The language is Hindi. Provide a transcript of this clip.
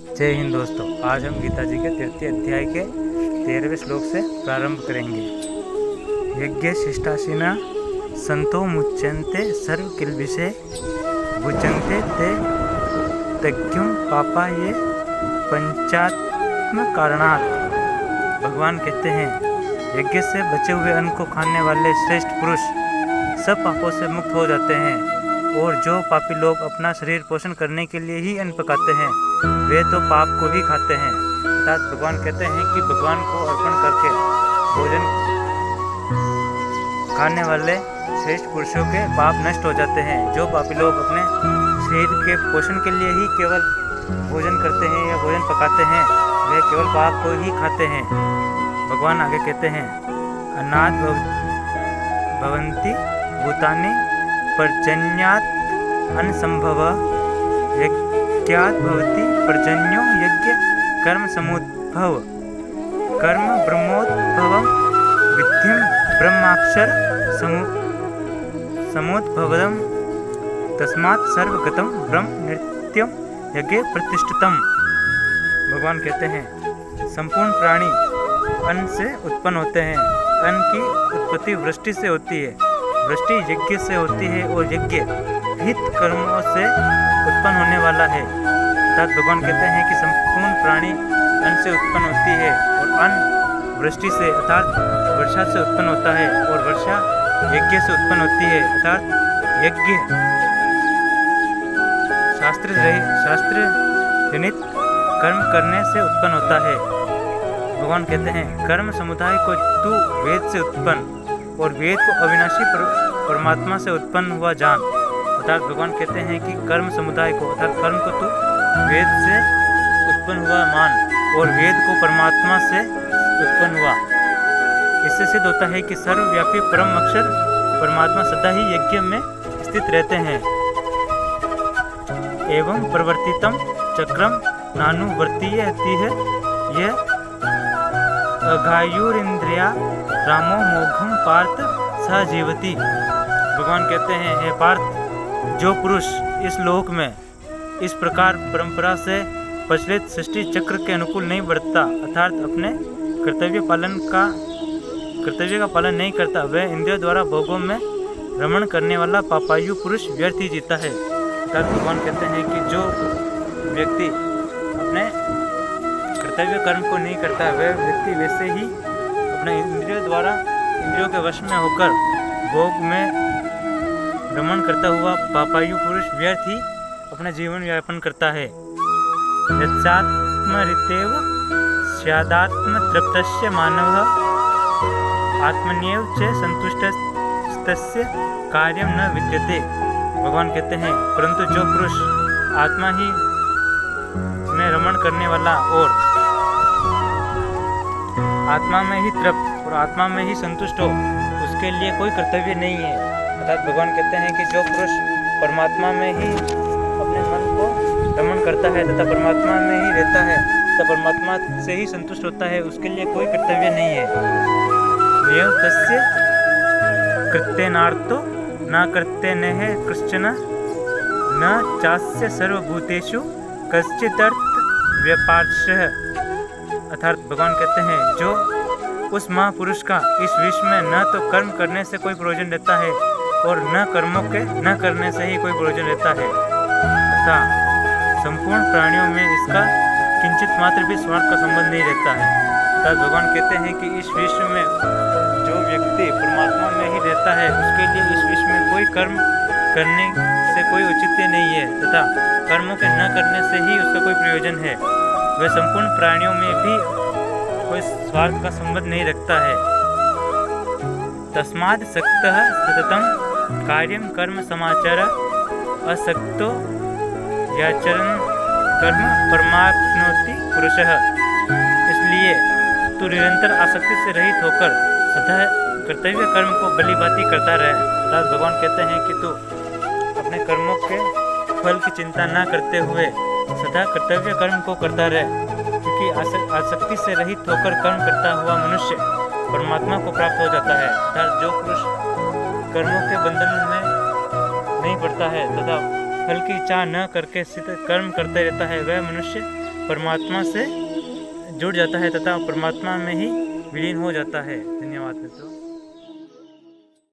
जय हिंद दोस्तों। आज हम गीता जी के 3 अध्याय के 13वें श्लोक से प्रारंभ करेंगे। यज्ञ शिष्टाशिना संतो मुच्यन्ते सर्व किल्बिषे भुजन्ते ते तज्ञं पापा ये पंचात्म कारणात्। भगवान कहते हैं, यज्ञ से बचे हुए अन्न को खाने वाले श्रेष्ठ पुरुष सब पापों से मुक्त हो जाते हैं, और जो पापी लोग अपना शरीर पोषण करने के लिए ही अन्न पकाते हैं वे तो पाप को ही खाते हैं। अर्थात भगवान कहते हैं कि भगवान को अर्पण करके भोजन खाने वाले श्रेष्ठ पुरुषों के पाप नष्ट हो जाते हैं। जो पापी लोग अपने शरीर के पोषण के लिए ही केवल भोजन करते हैं या भोजन पकाते हैं वे केवल पाप को ही खाते हैं। भगवान आगे कहते हैं, अनाद भवन्ति भूतानि पर्जन्यात् अनसंभव यज्ञात् भवति पर्जन्यो यज्ञ कर्म समुद्भव कर्म ब्रह्मोद्भवं विद्धिं ब्रह्माक्षर समुद्भवं तस्मात् सर्वगतं ब्रह्म नित्यं यज्ञ प्रतिष्ठितम्। भगवान कहते हैं, संपूर्ण प्राणी अन्न से उत्पन्न होते हैं। अन्न की उत्पत्ति वृष्टि से होती है, वृष्टि यज्ञ से होती है, और यज्ञ हित कर्मों से उत्पन्न होने वाला है। अर्थात भगवान कहते हैं कि संपूर्ण प्राणी अन्न से उत्पन्न होती है, और अन्न वृष्टि से अर्थात वर्षा से उत्पन्न होता है, और वर्षा यज्ञ से उत्पन्न होती है अर्थात यज्ञ शास्त्र जनित कर्म करने से उत्पन्न होता है। भगवान कहते हैं, कर्म समुदाय को तू वेद से उत्पन्न और वेद को अविनाशी परमात्मा से उत्पन्न हुआ जान। अर्थात भगवान कहते हैं कि कर्म समुदाय को अर्थात कर्म को तू वेद से उत्पन्न हुआ मान, और वेद को परमात्मा से उत्पन्न हुआ। इससे सिद्ध होता है कि सर्वव्यापी परम अक्षर परमात्मा सदा ही यज्ञ में स्थित रहते हैं। एवं प्रवर्तितम चक्रम नानुवर्तीयति है यह अघायुरिंद्रिया रामो मोघम पार्थ सहजीवती। भगवान कहते हैं, हे पार्थ, जो पुरुष इस लोक में इस प्रकार परंपरा से प्रचलित सृष्टि चक्र के अनुकूल नहीं बढ़ता अर्थात अपने कर्तव्य का पालन नहीं करता, वह इंद्रियों द्वारा भोगों में रमण करने वाला पापायु पुरुष व्यर्थ ही जीता है। अर्थात भगवान कहते हैं कि जो व्यक्ति अपने कर्तव्य कर्म को नहीं करता वह व्यक्ति वैसे ही अपने इंद्रियों के वश में होकर भोग में रमण करता हुआ पापायु पुरुष व्यर्थ ही अपना जीवन यापन करता है। यत्सात्मरितेव स्यादात्म तृप्तस्य मानवः आत्मन्येव च संतुष्टस्य कार्यं न विद्यते। भगवान कहते हैं, परंतु जो पुरुष आत्मा ही में रमण करने वाला और आत्मा में ही तृप्त और आत्मा में ही संतुष्ट हो उसके लिए कोई कर्तव्य नहीं है। अर्थात भगवान कहते हैं कि जो पुरुष परमात्मा में ही अपने मन को रमण करता है तथा परमात्मा में ही रहता है तथा परमात्मा से ही संतुष्ट होता है उसके लिए कोई कर्तव्य नहीं है। नियम तस्य कृत्यनार्थो न कर्तेनः कश्चन न चास्य सर्वभूतेषु कश्चिदर्थ व्यापारशः। अर्थात भगवान कहते हैं, जो उस महापुरुष का इस विश्व में न तो कर्म करने से कोई प्रयोजन रहता है और न कर्मों के न करने से ही कोई प्रयोजन रहता है तथा संपूर्ण प्राणियों में इसका किंचित मात्र भी स्वार्थ का संबंध नहीं रहता है। अर्थात भगवान कहते हैं कि इस विश्व में जो व्यक्ति परमात्मा में ही रहता है उसके लिए इस विश्व में कोई कर्म करने से कोई औचित्य नहीं है तथा कर्मों के न करने से ही उसका कोई प्रयोजन है। वह संपूर्ण प्राणियों में भी कोई स्वार्थ का संबंध नहीं रखता है। तस्माद् सक्तः सततं कार्यं कर्म समाचर असक्तो याचरन् कर्म परमाप्नोति पुरुषः। इसलिए तू निरंतर आसक्ति से रहित होकर सदा कर्तव्य कर्म को भलीभांति करता रहे। अर्थात भगवान कहते हैं कि तू अपने कर्मों के फल की चिंता न करते हुए सदा कर्तव्य कर्म को करता रहे, क्योंकि आसक्ति से रहित होकर कर्म करता हुआ मनुष्य परमात्मा को प्राप्त हो जाता है। अर्थात जो पुरुष कर्मों के बंधन में नहीं पड़ता है तथा फल की इच्छा न करके सिद्ध कर्म करते रहता है वह मनुष्य परमात्मा से जुड़ जाता है तथा परमात्मा में ही विलीन हो जाता है। धन्यवाद मित्रों।